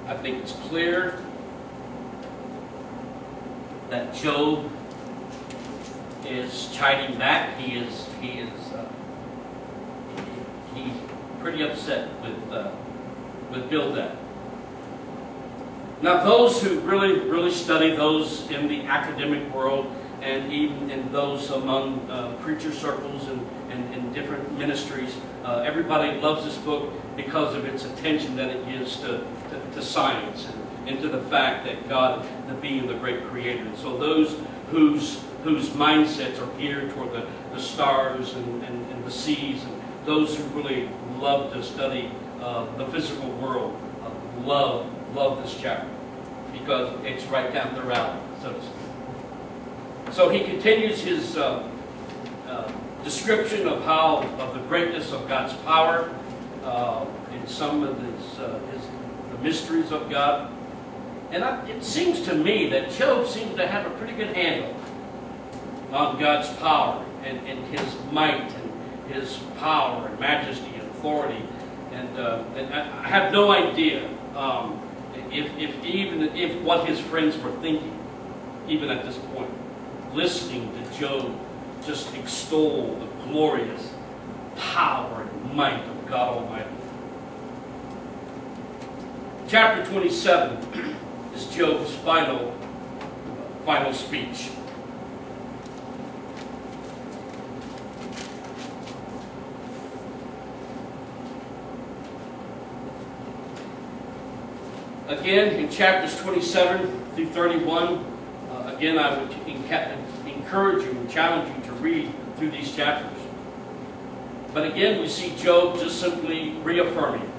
I think it's clear that Job is chiding back. He's pretty upset with Bildad. Now, those who really study, those in the academic world, and even in those among preacher circles and different ministries, everybody loves this book because of its attention that it gives to science and to the fact that God, the being the great creator. And so those whose mindsets are geared toward the stars and the seas, and those who really love to study the physical world, love this chapter because it's right down their alley, so to speak. So he continues his description of the greatness of God's power in some of the mysteries of God. And it seems to me that Job seems to have a pretty good handle on God's power and his might and his power and majesty and authority. And I have no idea if what his friends were thinking, even at this point, listening to Job just extol the glorious power and might of God Almighty. Chapter 27 is Job's final speech. Again, in chapters 27 through 31, again, I would encourage you and challenge you to read through these chapters. But again, we see Job just simply reaffirming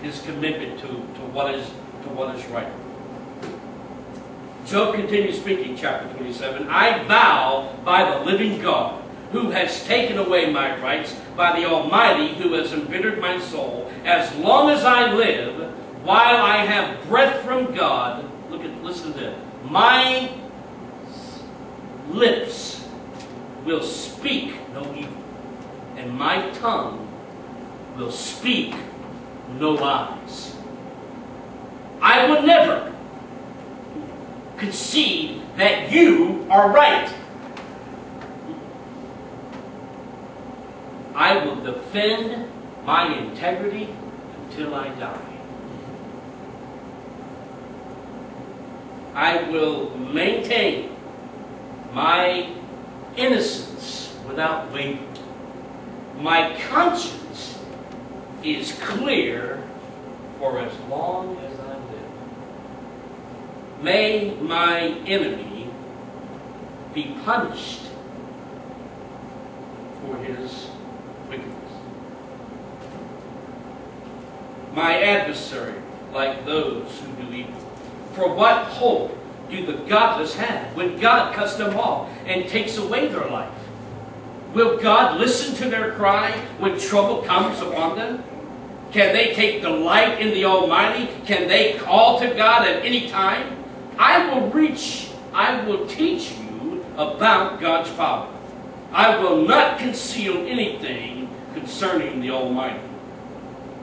his commitment to what is right. Job continues speaking, chapter 27. I vow by the living God, who has taken away my rights, by the Almighty, who has embittered my soul, as long as I live, while I have breath from God, listen to this, my lips will speak no evil, and my tongue will speak no lies. I will never concede that you are right. I will defend my integrity until I die. I will maintain my innocence without wavering. My conscience is clear for as long as I live. May my enemy be punished for his wickedness. My adversary, like those who do evil. For what hope do the godless have when God cuts them off and takes away their life? Will God listen to their cry when trouble comes upon them? Can they take delight in the Almighty? Can they call to God at any time? I will teach you about God's power. I will not conceal anything concerning the Almighty.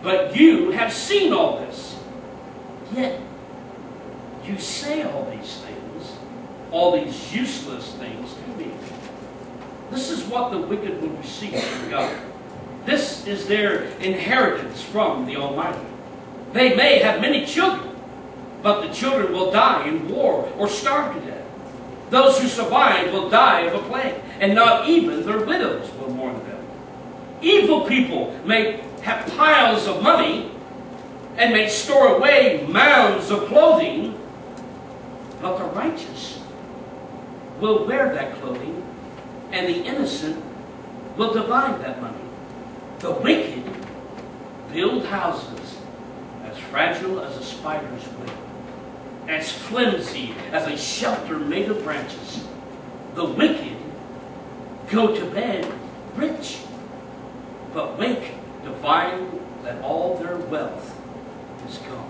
But you have seen all this. Yet you say all these things, all these useless things to me. This is what the wicked will receive from God. This is their inheritance from the Almighty. They may have many children, but the children will die in war or starve to death. Those who survive will die of a plague, and not even their widows will mourn them. Evil people may have piles of money and may store away mounds of clothing, but the righteous will wear that clothing, and the innocent will divide that money. The wicked build houses as fragile as a spider's web, as flimsy as a shelter made of branches. The wicked go to bed rich, but wake to find that all their wealth is gone.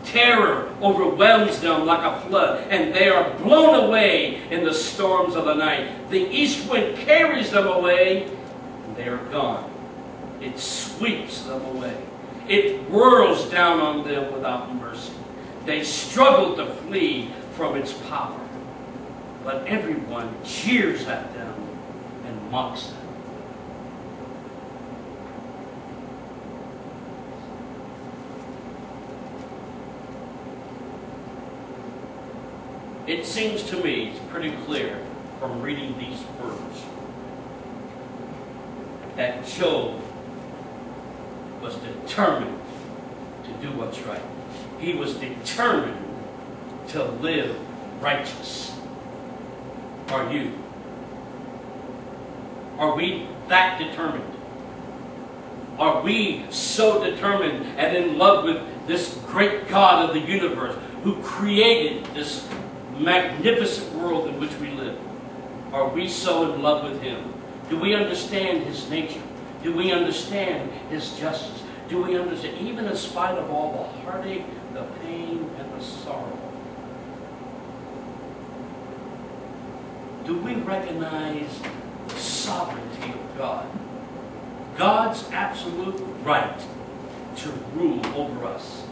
Terror overwhelms them like a flood, and they are blown away in the storms of the night. The east wind carries them away, and they are gone. It sweeps them away. It whirls down on them without mercy. They struggle to flee from its power. But everyone jeers at them and mocks them. It seems to me, it's pretty clear from reading these words, that Job was determined to do what's right. He was determined to live righteous. Are you? Are we that determined? Are we so determined and in love with this great God of the universe who created this magnificent world in which we live? Are we so in love with Him? Do we understand His nature? Do we understand His justice? Do we understand, even in spite of all the heartache, the pain, and the sorrow? Do we recognize the sovereignty of God? God's absolute right to rule over us.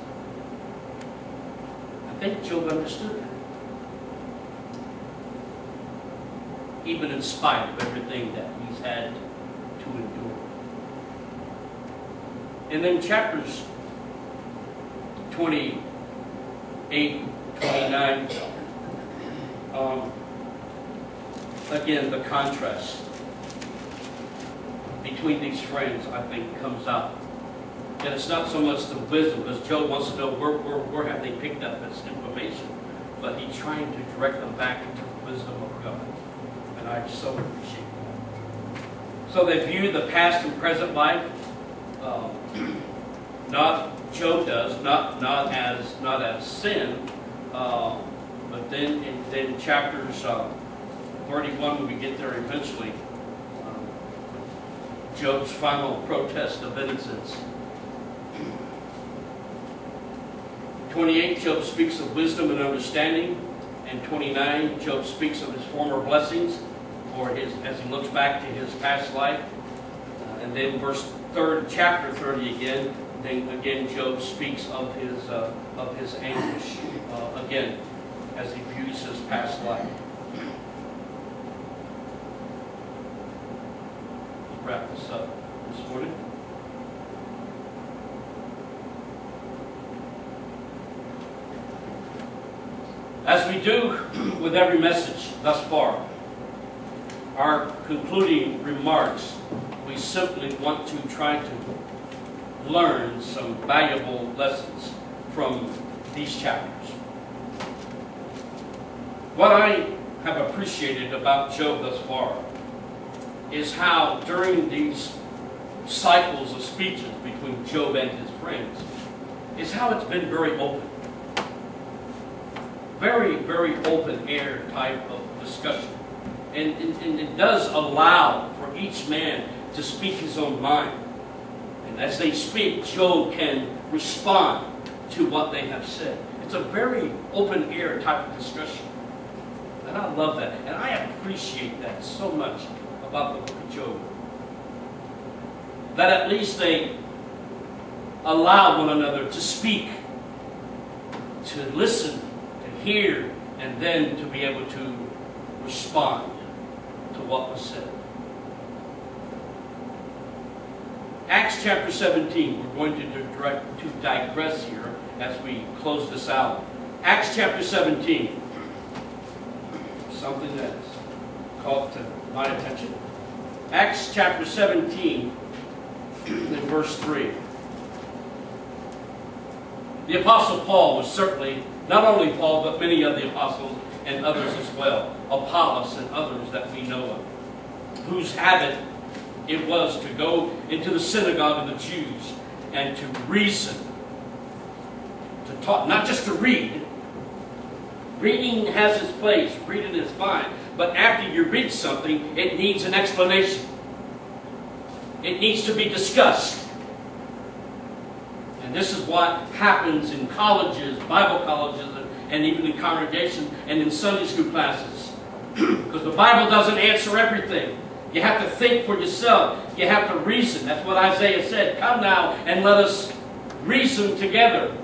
I think Job understood that. Even in spite of everything that he's had to endure. And then chapters 28, 29, again, the contrast between these friends, I think, comes out. And it's not so much the wisdom, because Job wants to know where have they picked up this information, but he's trying to direct them back into the wisdom of God. And I so appreciate that. So they view the past and present life, not Job does, not as sin, but then in chapters 31, when we get there eventually, Job's final protest of innocence. 28, Job speaks of wisdom and understanding. And 29, Job speaks of his former blessings, or as he looks back to his past life. And then chapter 30 again. Then again, Job speaks of his anguish again as he views his past life. Let's wrap this up this morning. As we do with every message thus far, our concluding remarks, we simply want to try to learn some valuable lessons from these chapters. What I have appreciated about Job thus far is how during these cycles of speeches between Job and his friends, is how it's been very open. Very, very open air type of discussion. And it does allow for each man to speak his own mind. And as they speak, Job can respond to what they have said. It's a very open air type of discussion. And I love that. And I appreciate that so much about the book of Job. That at least they allow one another to speak, to listen, to hear, and then to be able to respond to what was said. Acts chapter 17, we're going to digress here as we close this out. Acts chapter 17, something that's caught to my attention. Acts chapter 17, in verse 3. The Apostle Paul was certainly, not only Paul, but many of the apostles and others as well, Apollos and others that we know of, whose habit it was to go into the synagogue of the Jews and to reason, to talk, not just to read. Reading has its place, reading is fine, but after you read something, it needs an explanation. It needs to be discussed. And this is what happens in colleges, Bible colleges, and even in congregations and in Sunday school classes. Because the Bible doesn't answer everything. You have to think for yourself. You have to reason. That's what Isaiah said. Come now and let us reason together.